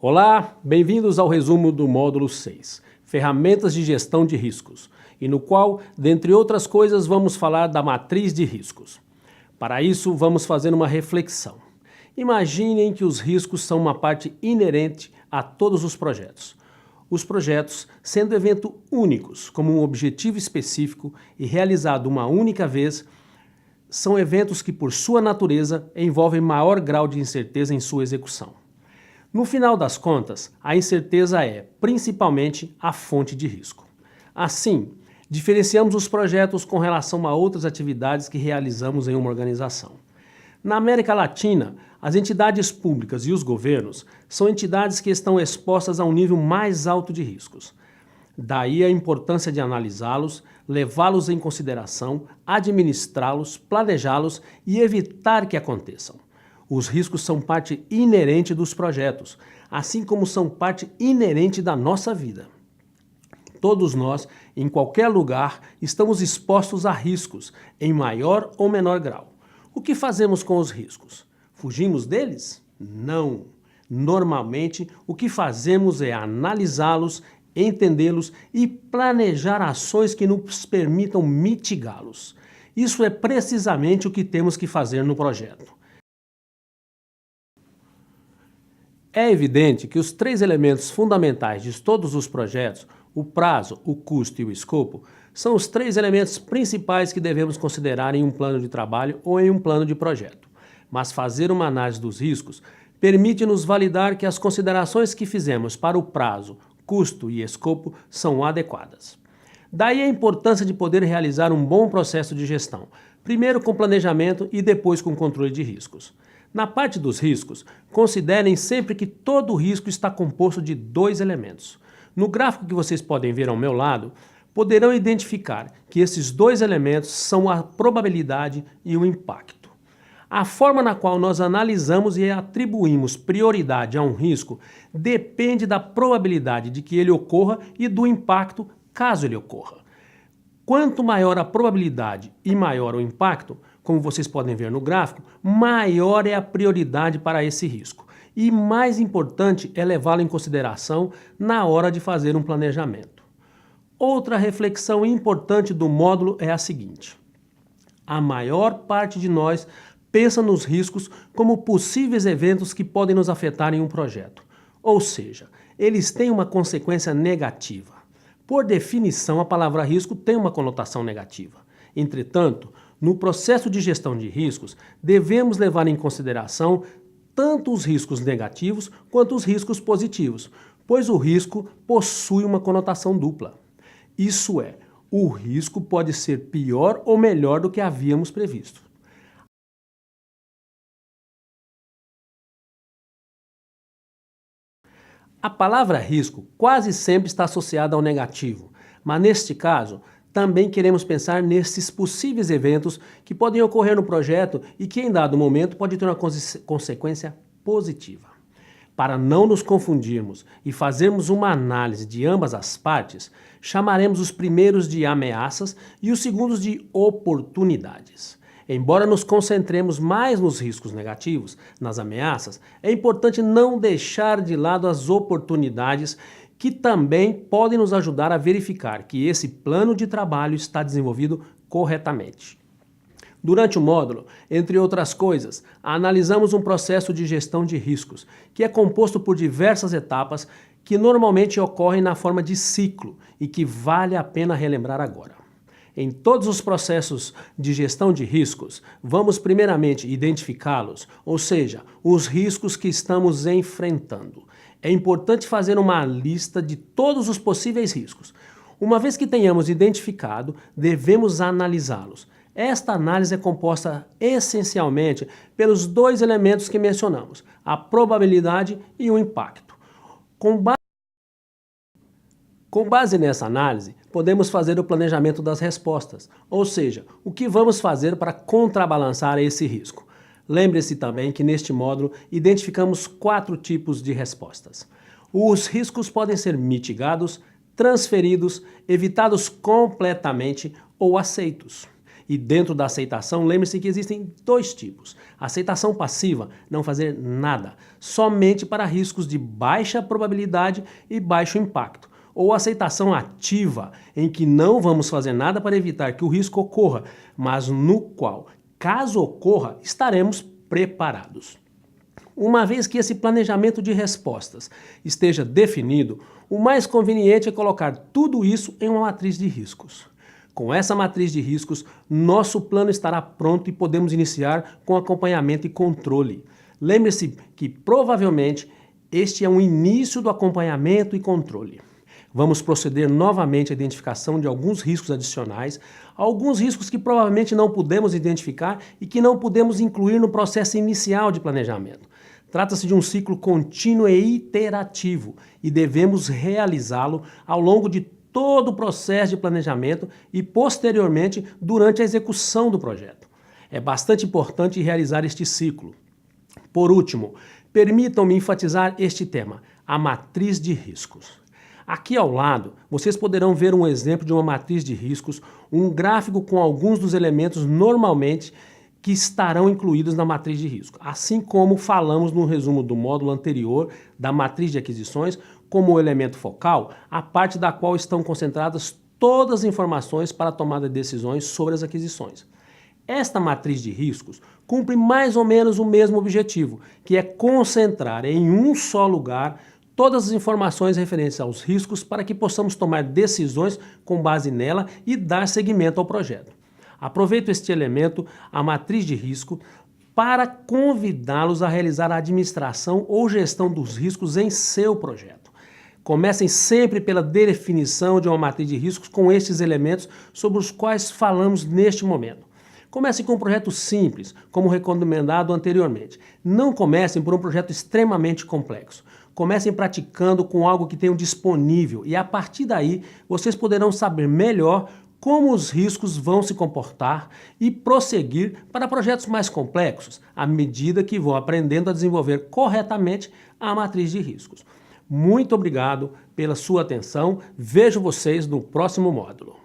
Olá, bem-vindos ao resumo do módulo 6, Ferramentas de Gestão de Riscos, e no qual, dentre outras coisas, vamos falar da matriz de riscos. Para isso, vamos fazer uma reflexão. Imaginem que os riscos são uma parte inerente a todos os projetos. Os projetos, sendo eventos únicos, como um objetivo específico e realizado uma única vez, são eventos que, por sua natureza, envolvem maior grau de incerteza em sua execução. No final das contas, a incerteza é, principalmente, a fonte de risco. Assim, diferenciamos os projetos com relação a outras atividades que realizamos em uma organização. Na América Latina, as entidades públicas e os governos são entidades que estão expostas a um nível mais alto de riscos. Daí a importância de analisá-los, levá-los em consideração, administrá-los, planejá-los e evitar que aconteçam. Os riscos são parte inerente dos projetos, assim como são parte inerente da nossa vida. Todos nós, em qualquer lugar, estamos expostos a riscos, em maior ou menor grau. O que fazemos com os riscos? Fugimos deles? Não. Normalmente, o que fazemos é analisá-los, entendê-los e planejar ações que nos permitam mitigá-los. Isso é precisamente o que temos que fazer no projeto. É evidente que os três elementos fundamentais de todos os projetos, o prazo, o custo e o escopo, são os três elementos principais que devemos considerar em um plano de trabalho ou em um plano de projeto. Mas fazer uma análise dos riscos permite-nos validar que as considerações que fizemos para o prazo, custo e escopo são adequadas. Daí a importância de poder realizar um bom processo de gestão, primeiro com planejamento e depois com controle de riscos. Na parte dos riscos, considerem sempre que todo risco está composto de dois elementos. No gráfico que vocês podem ver ao meu lado, poderão identificar que esses dois elementos são a probabilidade e o impacto. A forma na qual nós analisamos e atribuímos prioridade a um risco depende da probabilidade de que ele ocorra e do impacto caso ele ocorra. Quanto maior a probabilidade e maior o impacto, como vocês podem ver no gráfico, maior é a prioridade para esse risco. E mais importante é levá-lo em consideração na hora de fazer um planejamento. Outra reflexão importante do módulo é a seguinte: a maior parte de nós pensa nos riscos como possíveis eventos que podem nos afetar em um projeto. Ou seja, eles têm uma consequência negativa. Por definição, a palavra risco tem uma conotação negativa. Entretanto, no processo de gestão de riscos, devemos levar em consideração tanto os riscos negativos quanto os riscos positivos, pois o risco possui uma conotação dupla. Isso é, o risco pode ser pior ou melhor do que havíamos previsto. A palavra risco quase sempre está associada ao negativo, mas neste caso, também queremos pensar nesses possíveis eventos que podem ocorrer no projeto e que em dado momento pode ter uma consequência positiva. Para não nos confundirmos e fazermos uma análise de ambas as partes, chamaremos os primeiros de ameaças e os segundos de oportunidades. Embora nos concentremos mais nos riscos negativos, nas ameaças, é importante não deixar de lado as oportunidades que também podem nos ajudar a verificar que esse plano de trabalho está desenvolvido corretamente. Durante o módulo, entre outras coisas, analisamos um processo de gestão de riscos, que é composto por diversas etapas que normalmente ocorrem na forma de ciclo e que vale a pena relembrar agora. Em todos os processos de gestão de riscos, vamos primeiramente identificá-los, ou seja, os riscos que estamos enfrentando. É importante fazer uma lista de todos os possíveis riscos. Uma vez que tenhamos identificado, devemos analisá-los. Esta análise é composta essencialmente pelos dois elementos que mencionamos, a probabilidade e o impacto. Com base nessa análise, podemos fazer o planejamento das respostas, ou seja, o que vamos fazer para contrabalançar esse risco. Lembre-se também que neste módulo identificamos 4 tipos de respostas. Os riscos podem ser mitigados, transferidos, evitados completamente ou aceitos. E dentro da aceitação, lembre-se que existem dois tipos. Aceitação passiva, não fazer nada, somente para riscos de baixa probabilidade e baixo impacto. Ou aceitação ativa, em que não vamos fazer nada para evitar que o risco ocorra, mas no qual, caso ocorra, estaremos preparados. Uma vez que esse planejamento de respostas esteja definido, o mais conveniente é colocar tudo isso em uma matriz de riscos. Com essa matriz de riscos, nosso plano estará pronto e podemos iniciar com acompanhamento e controle. Lembre-se que provavelmente este é um início do acompanhamento e controle. Vamos proceder novamente à identificação de alguns riscos adicionais, alguns riscos que provavelmente não pudemos identificar e que não pudemos incluir no processo inicial de planejamento. Trata-se de um ciclo contínuo e iterativo e devemos realizá-lo ao longo de todo o processo de planejamento e, posteriormente, durante a execução do projeto. É bastante importante realizar este ciclo. Por último, permitam-me enfatizar este tema, a matriz de riscos. Aqui ao lado, vocês poderão ver um exemplo de uma matriz de riscos, um gráfico com alguns dos elementos normalmente que estarão incluídos na matriz de risco, assim como falamos no resumo do módulo anterior da matriz de aquisições, como o elemento focal, a parte da qual estão concentradas todas as informações para a tomada de decisões sobre as aquisições. Esta matriz de riscos cumpre mais ou menos o mesmo objetivo, que é concentrar em um só lugar todas as informações referentes aos riscos para que possamos tomar decisões com base nela e dar seguimento ao projeto. Aproveito este elemento, a matriz de risco, para convidá-los a realizar a administração ou gestão dos riscos em seu projeto. Comecem sempre pela definição de uma matriz de riscos com estes elementos sobre os quais falamos neste momento. Comecem com um projeto simples, como recomendado anteriormente. Não comecem por um projeto extremamente complexo. Comecem praticando com algo que tenham disponível e a partir daí vocês poderão saber melhor como os riscos vão se comportar e prosseguir para projetos mais complexos, à medida que vão aprendendo a desenvolver corretamente a matriz de riscos. Muito obrigado pela sua atenção. Vejo vocês no próximo módulo.